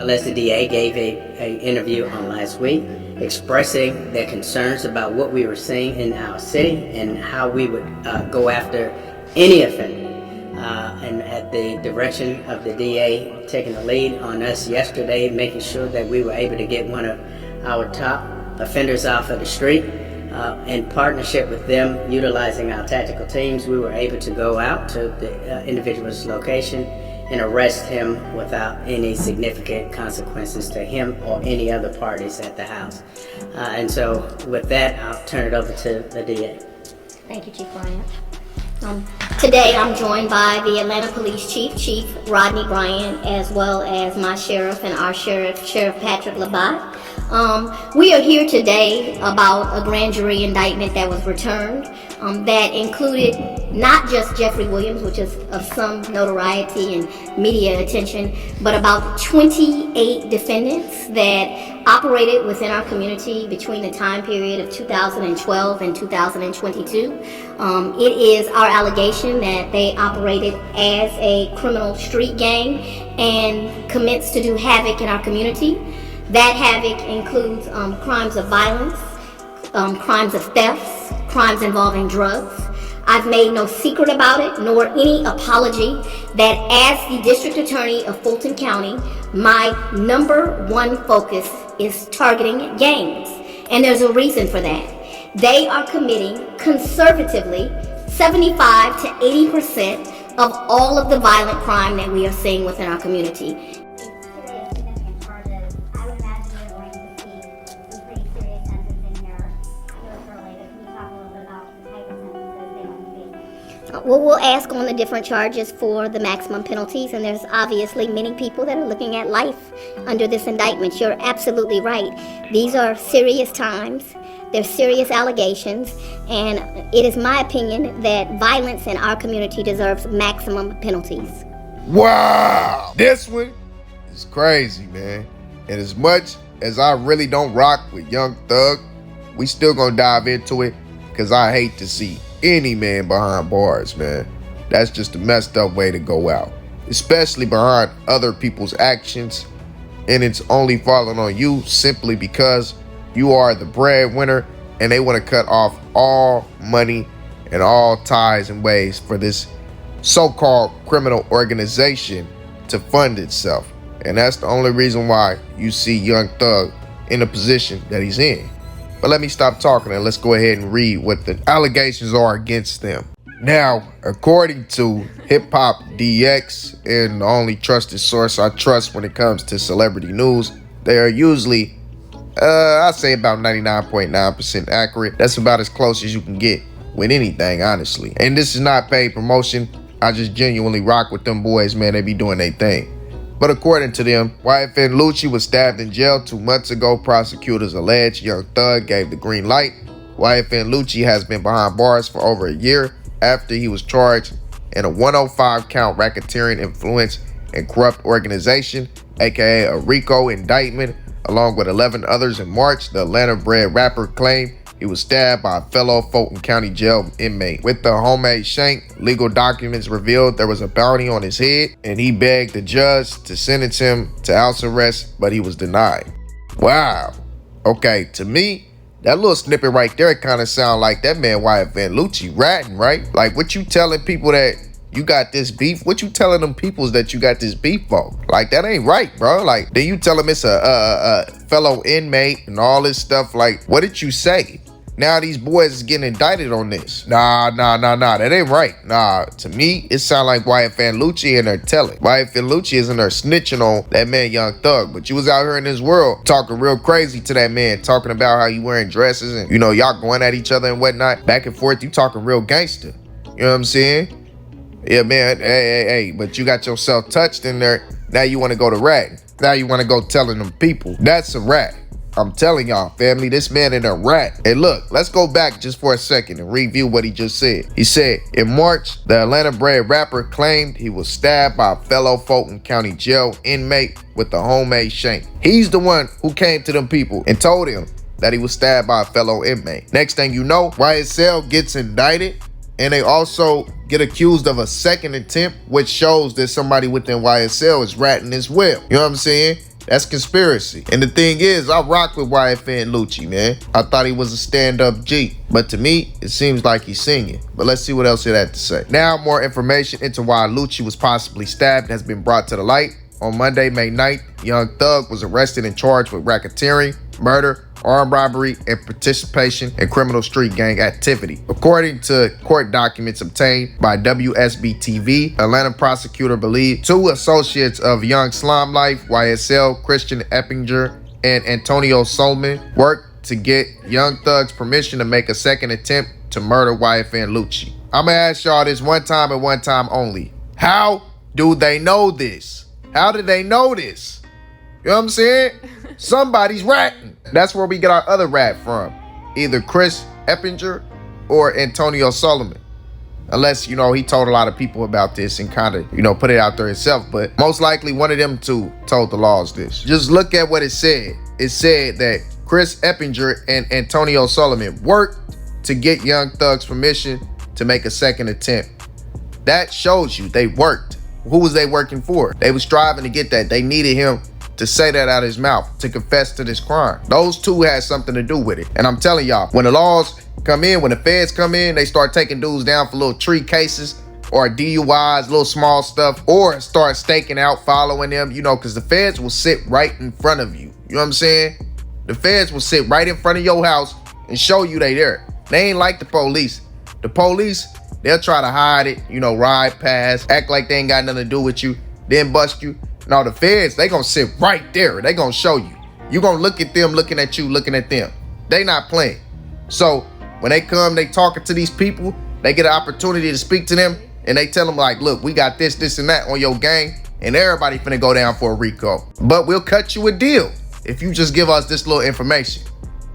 Unless the DA gave a interview on last week expressing their concerns about what we were seeing in our city and how we would go after any offender. And at the direction of the DA taking the lead on us yesterday, making sure that we were able to get one of our top offenders off of the street. In partnership with them, utilizing our tactical teams, we were able to go out to the individual's location and arrest him without any significant consequences to him or any other parties at the house. And so with that, I'll turn it over to the DA. Thank you, Chief Bryant. Today I'm joined by the Atlanta Police Chief Rodney Bryant, as well as my sheriff and our Sheriff Patrick Labatt. We are here today about a grand jury indictment that was returned that included not just Jeffrey Williams, which is of some notoriety and media attention, but about 28 defendants that operated within our community between the time period of 2012 and 2022. It is our allegation that they operated as a criminal street gang and commenced to do havoc in our community. That havoc includes crimes of violence, crimes of thefts, crimes involving drugs. I've made no secret about it, nor any apology, that as the District Attorney of Fulton County, my number one focus is targeting gangs. And there's a reason for that. They are committing conservatively 75 to 80% of all of the violent crime that we are seeing within our community. Well, we'll ask on the different charges for the maximum penalties, and there's obviously many people that are looking at life under this indictment. You're absolutely right. These are serious times. They're serious allegations, and it is my opinion that violence in our community deserves maximum penalties. Wow! This one is crazy, man. And as much as I really don't rock with Young Thug, we still gonna dive into it because I hate to see any man behind bars, man. That's just a messed up way to go out, especially behind other people's actions, and it's only falling on you simply because you are the breadwinner and they want to cut off all money and all ties and ways for this so-called criminal organization to fund itself. And that's the only reason why you see Young Thug in the position that he's in. But let me stop talking and let's go ahead and read what the allegations are against them. Now, according to Hip Hop DX, and the only trusted source I trust when it comes to celebrity news, they are usually, I'd say about 99.9% accurate. That's about as close as you can get with anything, honestly. And this is not paid promotion. I just genuinely rock with them boys, man. They be doing their thing. But according to them, YFN Lucci was stabbed in jail 2 months ago. Prosecutors allege Young Thug gave the green light. YFN Lucci has been behind bars for over a year after he was charged in a 105 count racketeering influence and corrupt organization, aka a RICO indictment, along with 11 others. In March, the Atlanta-bred rapper claimed he was stabbed by a fellow Fulton County jail inmate with the homemade shank. Legal documents revealed there was a bounty on his head, and he begged the judge to sentence him to house arrest, but he was denied. Wow. Okay, to me, that little snippet right there kind of sound like that man YFN Lucci ratting, right? Like, what you telling people that you got this beef? What you telling them peoples that you got this beef for? Like, that ain't right, bro. Like, then you tell them it's a fellow inmate and all this stuff. Like, what did you say? Now these boys is getting indicted on this. Nah, that ain't right. Nah, to me, it sound like YFN Lucci in there telling. YFN Lucci is in there snitching on that man Young Thug. But you was out here in this world talking real crazy to that man, talking about how you wearing dresses and, you know, y'all going at each other and whatnot. Back and forth, you talking real gangster. You know what I'm saying? Yeah, man, hey, but you got yourself touched in there. Now you want to go to ratting. Now you want to go telling them people. That's a rat. I'm telling y'all, family, this man in a rat. Hey, look, let's go back just for a second and review what he just said. He said, in March, the Atlanta-bred rapper claimed he was stabbed by a fellow Fulton County jail inmate with a homemade shank. He's the one who came to them people and told him that he was stabbed by a fellow inmate. Next thing you know, YSL gets indicted, and they also get accused of a second attempt, which shows that somebody within YSL is ratting as well. You know what I'm saying? That's conspiracy. And the thing is, I rock with YFN Lucci, man. I thought he was a stand-up G. But to me, it seems like he's singing. But let's see what else it had to say. Now, more information into why Lucci was possibly stabbed has been brought to the light. On Monday, May 9th, Young Thug was arrested and charged with racketeering, murder, armed robbery, and participation in criminal street gang activity. According to court documents obtained by WSB-TV, Atlanta prosecutor believed 2 associates of Young Slime Life, YSL, Christian Eppinger, and Antonio Solomon worked to get Young Thug's permission to make a second attempt to murder YFN Lucci. I'm gonna ask y'all this one time and one time only. How do they know this? How did they know this? You know what I'm saying? Somebody's ratting. That's where we get our other rat from. Either Chris Eppinger or Antonio Solomon. Unless, you know, he told a lot of people about this and kind of, you know, put it out there himself. But most likely one of them two told the laws this. Just look at what it said. It said that Chris Eppinger and Antonio Solomon worked to get Young Thug's permission to make a second attempt. That shows you they worked. Who was they working for? They was striving to get that. They needed him to say that out of his mouth, to confess to this crime. Those two had something to do with it. And I'm telling y'all, when the laws come in, when the feds come in, they start taking dudes down for little tree cases or DUIs, little small stuff, or start staking out, following them, you know, because the feds will sit right in front of you. You know what I'm saying? The feds will sit right in front of your house and show you they there. They ain't like the police. The police, they'll try to hide it, you know, ride past, act like they ain't got nothing to do with you, then bust you. No, the feds, they gonna sit right there. They gonna show you. You gonna look at them, looking at you, looking at them. They not playing. So when they come, they talking to these people, they get an opportunity to speak to them, and they tell them like, look, we got this, this, and that on your gang, and everybody finna go down for a RICO. But we'll cut you a deal if you just give us this little information.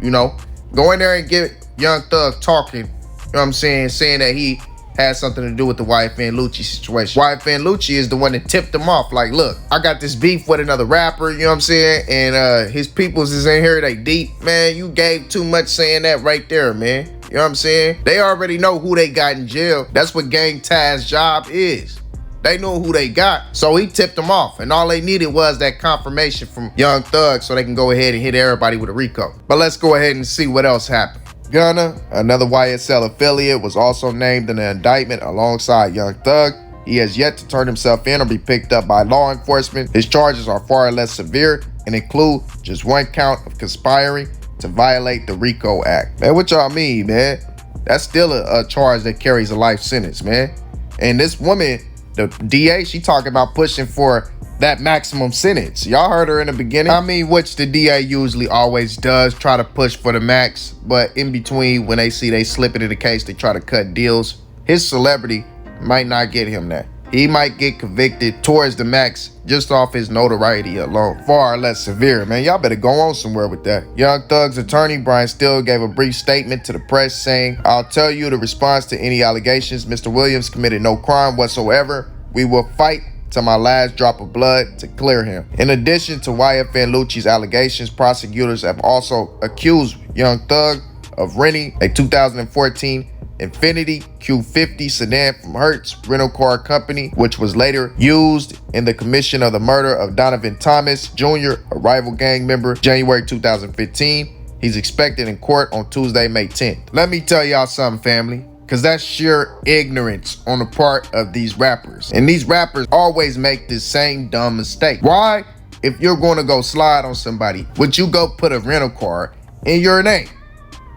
You know, go in there and get Young Thug talking, you know what I'm saying that he has something to do with the YFN Lucci situation. YFN Lucci is the one that tipped him off. Like, look, I got this beef with another rapper, you know what I'm saying? And his peoples is in here, they deep. Man, you gave too much saying that right there, man. You know what I'm saying? They already know who they got in jail. That's what gang ties job is. They know who they got. So he tipped them off. And all they needed was that confirmation from Young Thug so they can go ahead and hit everybody with a RICO. But let's go ahead and see what else happened. Gunna, another YSL affiliate, was also named in the indictment alongside Young Thug. He has yet to turn himself in or be picked up by law enforcement. His charges are far less severe and include just 1 count of conspiring to violate the RICO Act. Man, what y'all mean, man? That's still a charge that carries a life sentence, man. And this woman, the DA, she talking about pushing for that maximum sentence. Y'all heard her in the beginning. I mean, which the DA usually always does, try to push for the max, but in between, when they see they slip into the case, they try to cut deals. His celebrity might not get him that. He might get convicted towards the max just off his notoriety alone. Far less severe, man. Y'all better go on somewhere with that. Young Thug's attorney, Brian Steele, gave a brief statement to the press saying, "I'll tell you the response to any allegations. Mr. Williams committed no crime whatsoever. We will fight to my last drop of blood to clear him." In addition to YFN Lucci's allegations, prosecutors have also accused Young Thug of renting a 2014 Infiniti Q50 sedan from Hertz Rental Car Company, which was later used in the commission of the murder of Donovan Thomas Jr., a rival gang member, January 2015. He's expected in court on Tuesday, May 10th. Let me tell y'all something, family. Because that's sheer ignorance on the part of these rappers. And these rappers always make this same dumb mistake. Why? If you're going to go slide on somebody, would you go put a rental car in your name?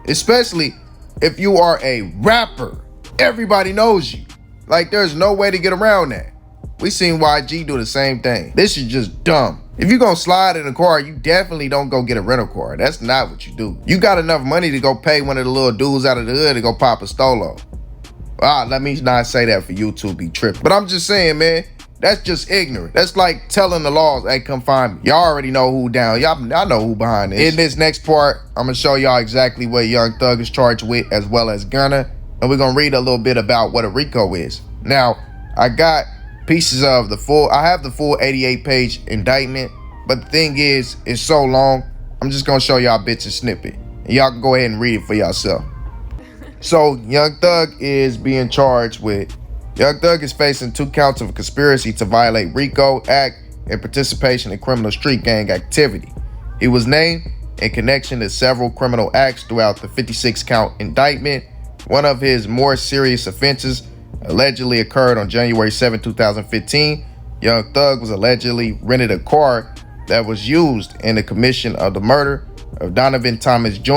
Especially if you are a rapper. Everybody knows you. Like, there's no way to get around that. We seen YG do the same thing. This is just dumb. If you're going to slide in a car, you definitely don't go get a rental car. That's not what you do. You got enough money to go pay one of the little dudes out of the hood to go pop a stolo. Let me not say that for YouTube be tripping. But I'm just saying, man, that's just ignorant. That's like telling the laws, hey, come find me. Y'all already know who down. Y'all know who behind this. In this next part, I'm going to show y'all exactly what Young Thug is charged with, as well as Gunna. And we're going to read a little bit about what a RICO is. Now, I got pieces of I have the full 88-page indictment, but the thing is, it's so long, I'm just gonna show y'all bits and snippet, and y'all can go ahead and read it for yourself. So, Young Thug is facing 2 counts of conspiracy to violate RICO Act and participation in criminal street gang activity. He was named in connection to several criminal acts throughout the 56-count indictment. One of his more serious offenses allegedly occurred on January 7, 2015. Young Thug was allegedly rented a car that was used in the commission of the murder of Donovan Thomas Jr.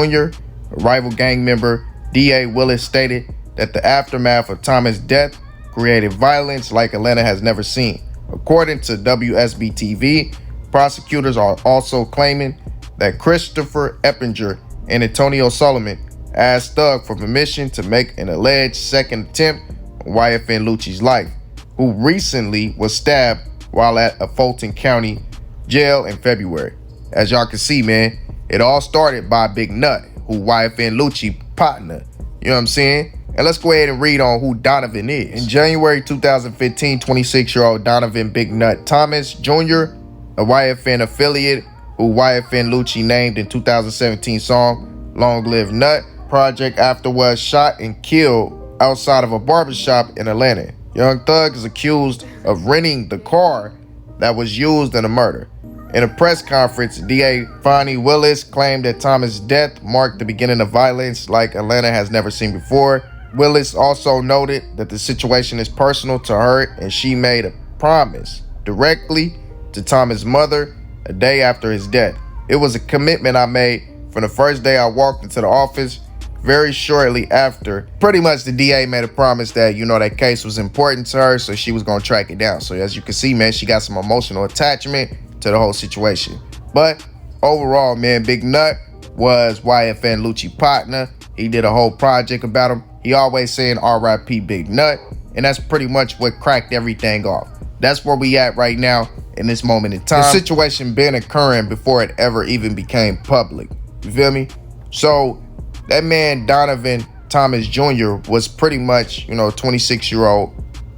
A rival gang member, D.A. Willis, stated that the aftermath of Thomas' death created violence like Atlanta has never seen. According to WSB-TV, prosecutors are also claiming that Christopher Eppinger and Antonio Solomon asked Thug for permission to make an alleged second attempt on YFN Lucci's life, who recently was stabbed while at a Fulton County jail in February. As y'all can see, man, it all started by Big Nut, who YFN Lucci partner. You know what I'm saying? And let's go ahead and read on who Donovan is. In January 2015, 26-year-old Donovan Big Nut Thomas Jr., a YFN affiliate who YFN Lucci named in 2017 song Long Live Nut Project, afterwards shot and killed outside of a barbershop in Atlanta. Young Thug is accused of renting the car that was used in the murder. In a press conference, D.A. Fonnie Willis claimed that Thomas' death marked the beginning of violence like Atlanta has never seen before. Willis also noted that the situation is personal to her and she made a promise directly to Thomas' mother a day after his death. It was a commitment I made from the first day I walked into the office. Very shortly after, pretty much the DA made a promise that, that case was important to her, so she was going to track it down. So as you can see, man, she got some emotional attachment to the whole situation. But overall, man, Big Nut was YFN Lucci partner. He did a whole project about him. He always saying R.I.P. Big Nut, and that's pretty much what cracked everything off. That's where we at right now in this moment in time. The situation been occurring before it ever even became public. You feel me? So that man Donovan Thomas Jr. was pretty much, 26-year-old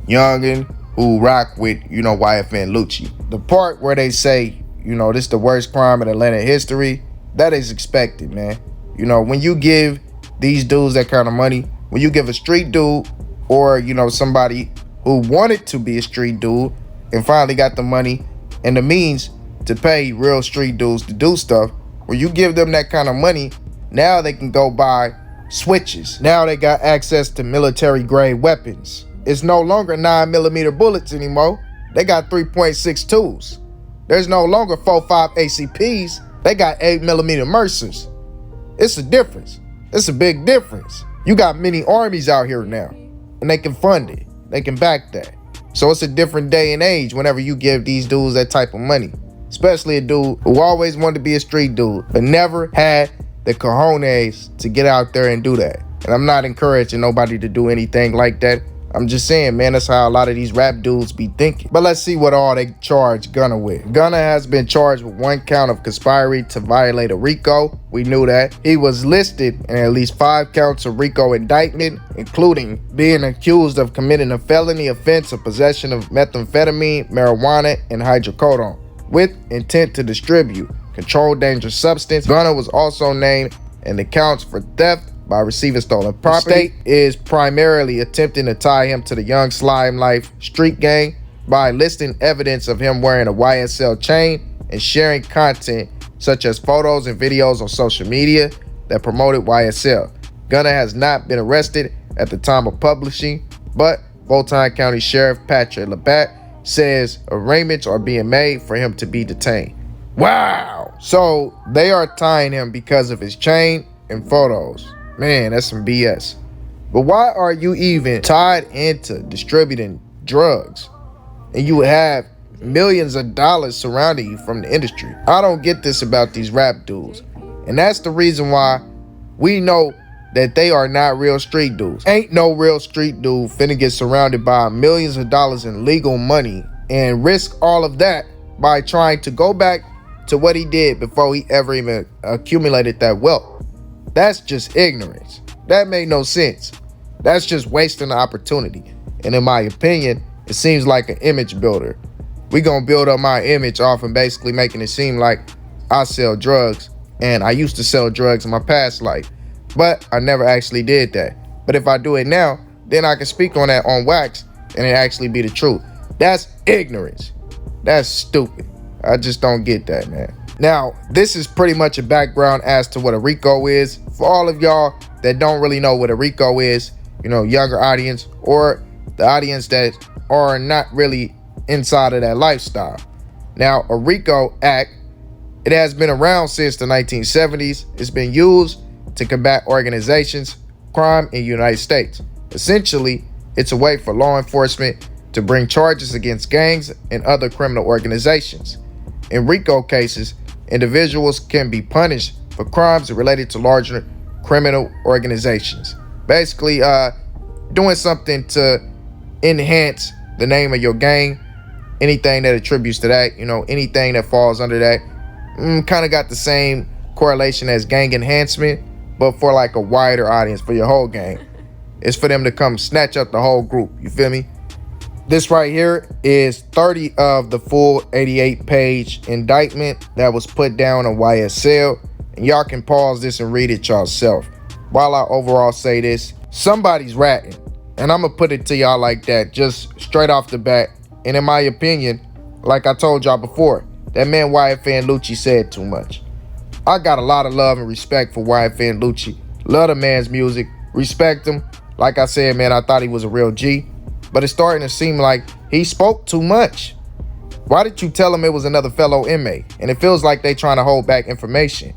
youngin' who rock with, YFN Lucci. The part where they say, this the worst crime in Atlanta history, that is expected, man. When you give these dudes that kind of money, when you give a street dude or, somebody who wanted to be a street dude and finally got the money and the means to pay real street dudes to do stuff, when you give them that kind of money, now they can go buy switches. Now they got access to military grade weapons. It's no longer 9mm bullets anymore. They got 3.62s. There's no longer 4.5 ACPs. They got 8mm Mercers. It's a difference. It's a big difference. You got many armies out here now, and they can fund it. They can back that. So it's a different day and age whenever you give these dudes that type of money. Especially a dude who always wanted to be a street dude, but never had the cojones to get out there and do that. And I'm not encouraging nobody to do anything like that. I'm just saying, man, that's how a lot of these rap dudes be thinking. But let's see what all they charge Gunna with. Gunna has been charged with 1 count of conspiring to violate a RICO. We knew that. He was listed in at least 5 counts of RICO indictment, including being accused of committing a felony offense of possession of methamphetamine, marijuana, and hydrocodone with intent to distribute controlled dangerous substance. Gunna was also named in the counts for theft by receiving stolen property. The state is primarily attempting to tie him to the Young Slime Life street gang by listing evidence of him wearing a YSL chain and sharing content such as photos and videos on social media that promoted YSL. Gunna has not been arrested at the time of publishing, but Fulton County Sheriff Patrick Labatt says arrangements are being made for him to be detained. Wow! So they are tying him because of his chain and photos. Man, that's some BS. But why are you even tied into distributing drugs and you have millions of dollars surrounding you from the industry? I don't get this about these rap dudes. And that's the reason why we know that they are not real street dudes. Ain't no real street dude finna get surrounded by millions of dollars in legal money and risk all of that by trying to go back to what he did before he ever even accumulated that wealth. That's just ignorance. That made no sense. That's just wasting the opportunity. And in my opinion, it seems like an image builder. We gonna build up my image off and basically making it seem like I sell drugs, and I used to sell drugs in my past life, but I never actually did that. But if I do it now, then I can speak on that on wax and it actually be the truth. That's ignorance. That's stupid. I just don't get that, man. Now, this is pretty much a background as to what a RICO is. For all of y'all that don't really know what a RICO is, you know, younger audience or the audience that are not really inside of that lifestyle. Now, a RICO Act, it has been around since the 1970s. It's been used to combat organizations, crime in the United States. Essentially, it's a way for law enforcement to bring charges against gangs and other criminal organizations. In RICO cases, individuals can be punished for crimes related to larger criminal organizations. Basically, doing something to enhance the name of your gang, anything that attributes to that, you know, anything that falls under that, kind of got the same correlation as gang enhancement, but for like a wider audience, for your whole gang. It's for them to come snatch up the whole group, you feel me? This right here is 30 of the full 88-page indictment that was put down on YSL, and y'all can pause this and read it yourself. While I overall say this, somebody's ratting, and I'm gonna put it to y'all like that, just straight off the bat. And in my opinion, like I told y'all before, that man YFN Lucci said too much. I got a lot of love and respect for YFN Lucci. Love the man's music, respect him. Like I said, man, I thought he was a real G, but it's starting to seem like he spoke too much. Why did you tell him it was another fellow inmate? And it feels like they trying to hold back information.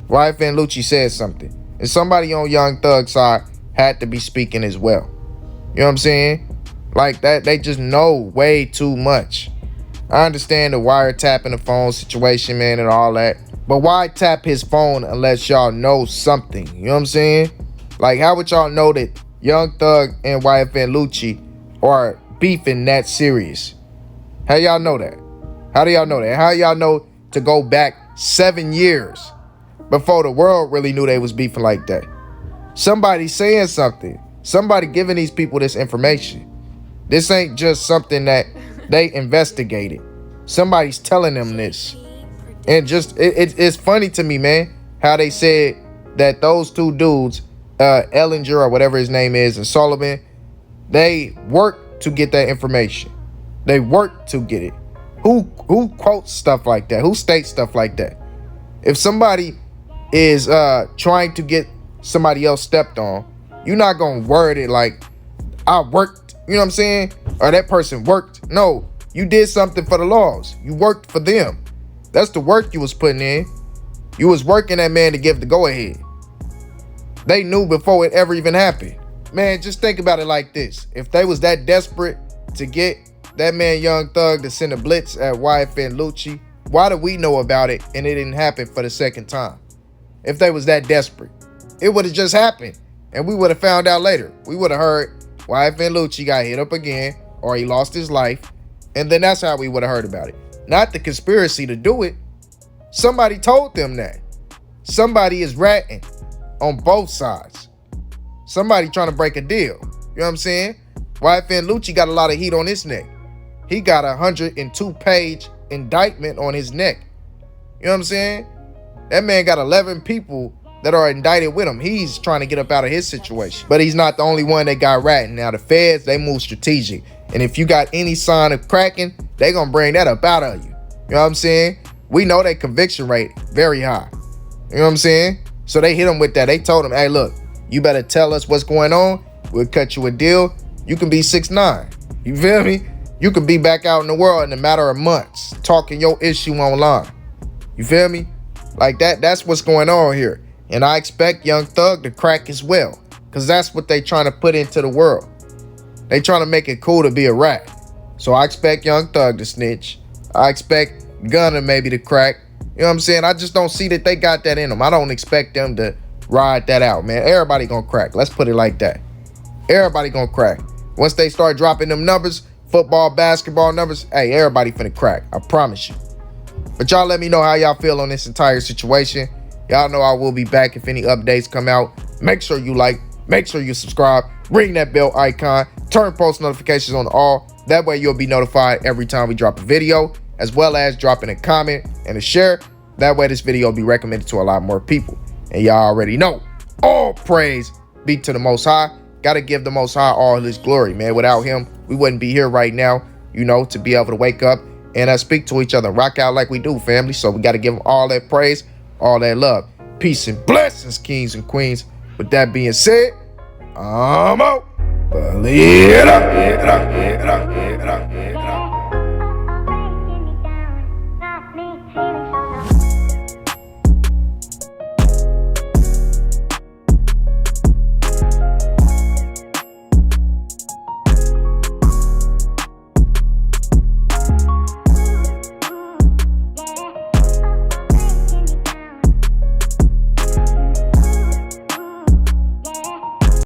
YFN Lucci said something, and somebody on Young Thug's side had to be speaking as well. You know what I'm saying? Like that, they just know way too much. I understand the wiretapping the phone situation, man, and all that. But why tap his phone unless y'all know something? You know what I'm saying? Like, how would y'all know that Young Thug and YFN Lucci are beefing that serious? How y'all know that? How do y'all know that? How y'all know to go back 7 years before the world really knew they was beefing like that? Somebody saying something. Somebody giving these people this information. This ain't just something that they investigated. Somebody's telling them this. And just, it's funny to me, man, how they said that those two dudes, Ellinger or whatever his name is, and Sullivan, they worked to get that information. They worked to get it. Who quotes stuff like that? Who states stuff like that? If somebody is trying to get somebody else stepped on, you're not gonna word it like, I worked, you know what I'm saying? Or that person worked. No, you did something for the laws. You worked for them. That's the work you was putting in. You was working that man to give the go-ahead. They knew before it ever even happened. Man, just think about it like this. If they was that desperate to get that man Young Thug to send a blitz at YFN Lucci, why do we know about it and it didn't happen for the second time? If they was that desperate, it would have just happened and we would have found out later. We would have heard YFN Lucci got hit up again or he lost his life, and then that's how we would have heard about it. Not the conspiracy to do it. Somebody told them that. Somebody is ratting on both sides. Somebody trying to break a deal. You know what I'm saying? YFN Lucci got a lot of heat on his neck. He got a 102-page indictment on his neck. You know what I'm saying? That man got 11 people that are indicted with him. He's trying to get up out of his situation. But he's not the only one that got ratting. Now, the feds, they move strategic. And if you got any sign of cracking, they gonna bring that up out of you. You know what I'm saying? We know their conviction rate very high. You know what I'm saying? So they hit him with that. They told him, hey, look, you better tell us what's going on. We'll cut you a deal. You can be 6'9". You feel me? You can be back out in the world in a matter of months, talking your issue online. You feel me? Like that's what's going on here. And I expect Young Thug to crack as well, because that's what they trying to put into the world. They trying to make it cool to be a rat. So I expect Young Thug to snitch. I expect Gunna maybe to crack. You know what I'm saying? I just don't see that they got that in them. I don't expect them to ride that out, man. Everybody gonna crack. Let's put it like that. Everybody gonna crack. Once they start dropping them numbers, football, basketball numbers, hey, everybody finna crack. I promise you. But y'all let me know how y'all feel on this entire situation. Y'all know I will be back if any updates come out. Make sure you like, make sure you subscribe, ring that bell icon, turn post notifications on all. That way you'll be notified every time we drop a video, as well as dropping a comment and a share. That way this video will be recommended to a lot more people. And y'all already know, all praise be to the Most High. Gotta give the Most High all his glory, man. Without him, we wouldn't be here right now, you know, to be able to wake up and speak to each other, rock out like we do, family. So we got to give them all that praise, all that love. Peace and blessings, kings and queens. With that being said, I'm out. Believe it up.